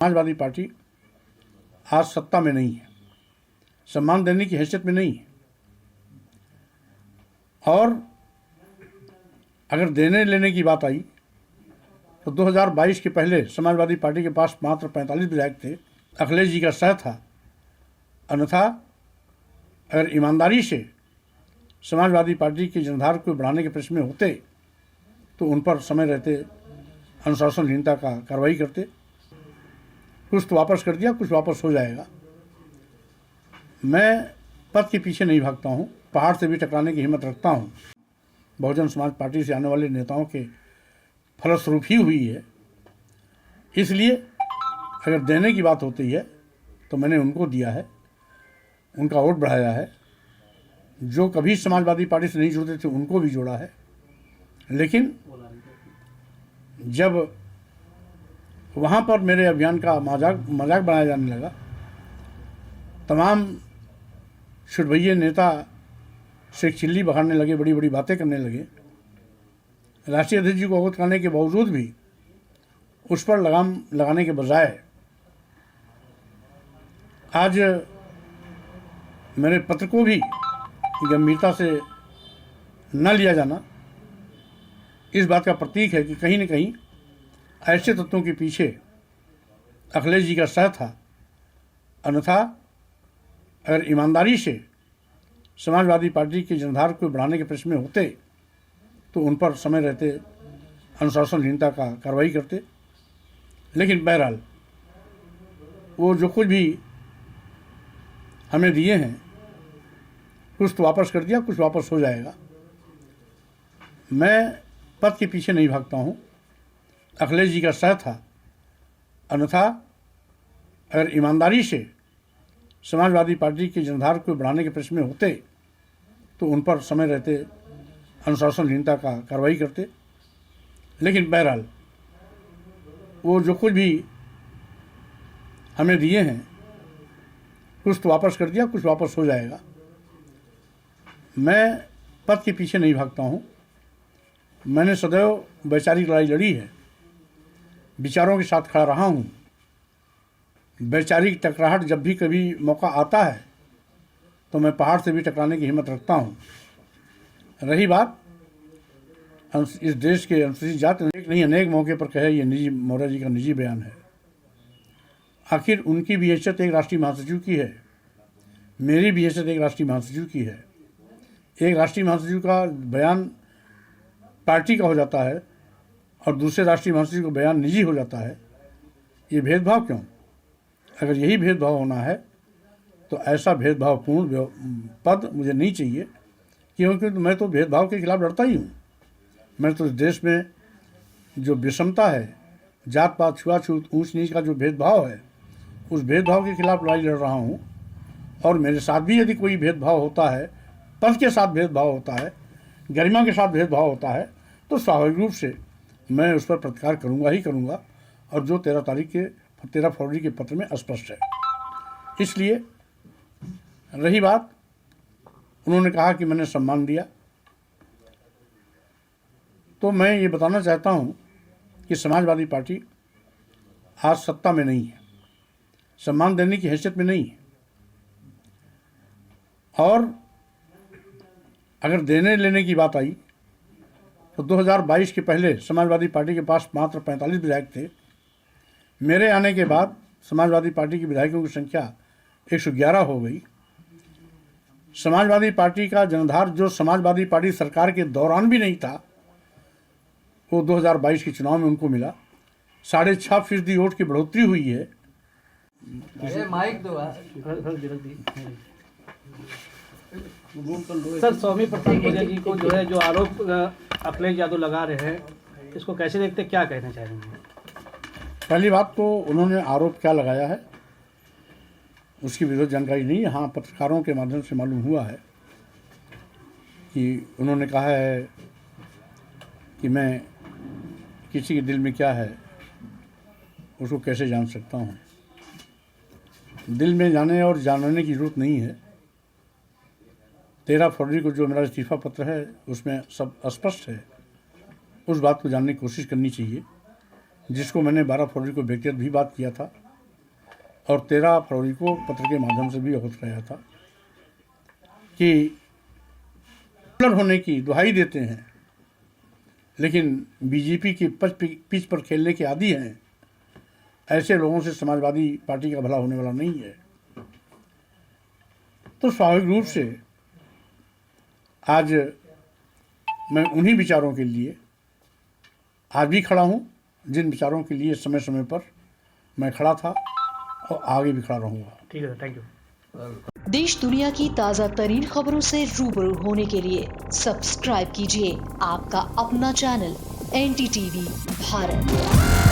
Samajwadi party आज सत्ता में नहीं है, सम्मान देने की हैसियत में नहीं है। और अगर देने लेने की बात आई तो 2022 के पहले समाजवादी पार्टी के पास मात्र 45 विधायक थे। अखिलेश जी का सह था। अन्यथा अगर ईमानदारी से समाजवादी पार्टी के जनधार को बढ़ाने के प्रश्न में होते तो उन पर समय रहते अनुशासनहीनता का कार्रवाई करते। कुछ तो वापस कर दिया, कुछ वापस हो जाएगा। मैं पद के पीछे नहीं भागता हूँ, पहाड़ से भी टकराने की हिम्मत रखता हूँ। बहुजन समाज पार्टी से आने वाले नेताओं के फलस्वरूप ही हुई है। इसलिए अगर देने की बात होती है तो मैंने उनको दिया है, उनका वोट बढ़ाया है। जो कभी समाजवादी पार्टी से नहीं जुड़ते थे उनको भी जोड़ा है। लेकिन जब वहाँ पर मेरे अभियान का मजाक बनाया जाने लगा, तमाम छुटभैये नेता से चिल्ली बखाड़ने लगे, बड़ी बड़ी बातें करने लगे। राष्ट्रीय अध्यक्ष जी को अवगत करने के बावजूद भी उस पर लगाम लगाने के बजाय आज मेरे पत्र को भी गंभीरता से न लिया जाना इस बात का प्रतीक है कि कहीं न कहीं ऐसे तत्वों के पीछे अखिलेश जी का सह था। अन्यथा अगर ईमानदारी से समाजवादी पार्टी के जनधार को बढ़ाने के प्रश्न में होते तो उन पर समय रहते अनुशासनहीनता का कार्रवाई करते। लेकिन बहरहाल वो जो कुछ भी हमें दिए हैं, कुछ तो वापस कर दिया, कुछ वापस हो जाएगा। मैं पद के पीछे नहीं भागता हूँ, अखिलेश जी का सह था। अन्यथा अगर ईमानदारी से समाजवादी पार्टी के जनधार को बढ़ाने के प्रश्न में होते तो उन पर समय रहते अनुशासनहीनता का कार्रवाई करते। लेकिन बहरहाल वो जो कुछ भी हमें दिए हैं, कुछ तो वापस कर दिया, कुछ वापस हो जाएगा। मैं पद के पीछे नहीं भागता हूँ। मैंने सदैव वैचारिक लड़ाई लड़ी है, विचारों के साथ खड़ा रहा हूँ। वैचारिक टकराहट जब भी कभी मौका आता है तो मैं पहाड़ से भी टकराने की हिम्मत रखता हूँ। रही बात इस देश के अनुसूचित जाति, एक नहीं अनेक मौके पर कहे, ये निजी मौर्य जी का निजी बयान है। आखिर उनकी भी हैसियत एक राष्ट्रीय महासचिव की है, मेरी भी हैसियत एक राष्ट्रीय महासचिव की है। एक राष्ट्रीय महासचिव का बयान पार्टी का हो जाता है और दूसरे राष्ट्रीय महासचिव का बयान निजी हो जाता है। ये भेदभाव क्यों? अगर यही भेदभाव होना है तो ऐसा भेदभावपूर्ण पद मुझे नहीं चाहिए, क्योंकि मैं तो भेदभाव के खिलाफ लड़ता ही हूँ। मैं तो इस देश में जो विषमता है, जात पात, छुआछूत, ऊंच नीच का जो भेदभाव है, उस भेदभाव के खिलाफ लड़ाई लड़ रहा हूँ। और मेरे साथ भी यदि कोई भेदभाव होता है, पद के साथ भेदभाव होता है, गरिमा के साथ भेदभाव होता है, तो स्वाभाविक रूप से मैं उस पर प्रतिकार करूँगा ही करूँगा। और जो 13 फरवरी के पत्र में स्पष्ट है। इसलिए रही बात, उन्होंने कहा कि मैंने सम्मान दिया, तो मैं ये बताना चाहता हूँ कि समाजवादी पार्टी आज सत्ता में नहीं है, सम्मान देने की हैसियत में नहीं है। और अगर देने लेने की बात आई तो 2022 के पहले समाजवादी पार्टी के पास मात्र 45 विधायक थे। मेरे आने के बाद समाजवादी पार्टी के विधायकों की संख्या 111 हो गई। समाजवादी पार्टी का जनधार जो समाजवादी पार्टी सरकार के दौरान भी नहीं था, वो 2022 के चुनाव में उनको मिला। 6.5% वोट की बढ़ोतरी हुई है। सर, स्वामी प्रसाद मुखर्जी जी को जो है जो आरोप अखिलेश यादव लगा रहे हैं, इसको कैसे देखते, क्या कहना चाहेंगे? पहली बात तो उन्होंने आरोप क्या लगाया है उसकी विरोध जानकारी नहीं है। हाँ, पत्रकारों के माध्यम से मालूम हुआ है कि उन्होंने कहा है कि मैं किसी के दिल में क्या है उसको कैसे जान सकता हूँ। दिल में जाने और जानने की जरूरत नहीं है। 13 फरवरी को जो मेरा इस्तीफा पत्र है उसमें सब स्पष्ट है। उस बात को जानने की कोशिश करनी चाहिए, जिसको मैंने 12 फरवरी को व्यक्तिगत भी बात किया था। और 13 फरवरी को पत्र के माध्यम से भी अवगत कराया था कि पॉपुलर होने की दुहाई देते हैं लेकिन बीजेपी की पिच पर खेलने के आदी हैं, ऐसे लोगों से समाजवादी पार्टी का भला होने वाला नहीं है। तो स्वाभाविक रूप से आज मैं उन्हीं विचारों के लिए आज भी खड़ा हूँ जिन विचारों के लिए समय समय पर मैं खड़ा था और आगे भी खड़ा रहूँगा। ठीक है, थैंक यू। देश दुनिया की ताज़ा तरीन खबरों से रूबरू होने के लिए सब्सक्राइब कीजिए आपका अपना चैनल NDTV भारत।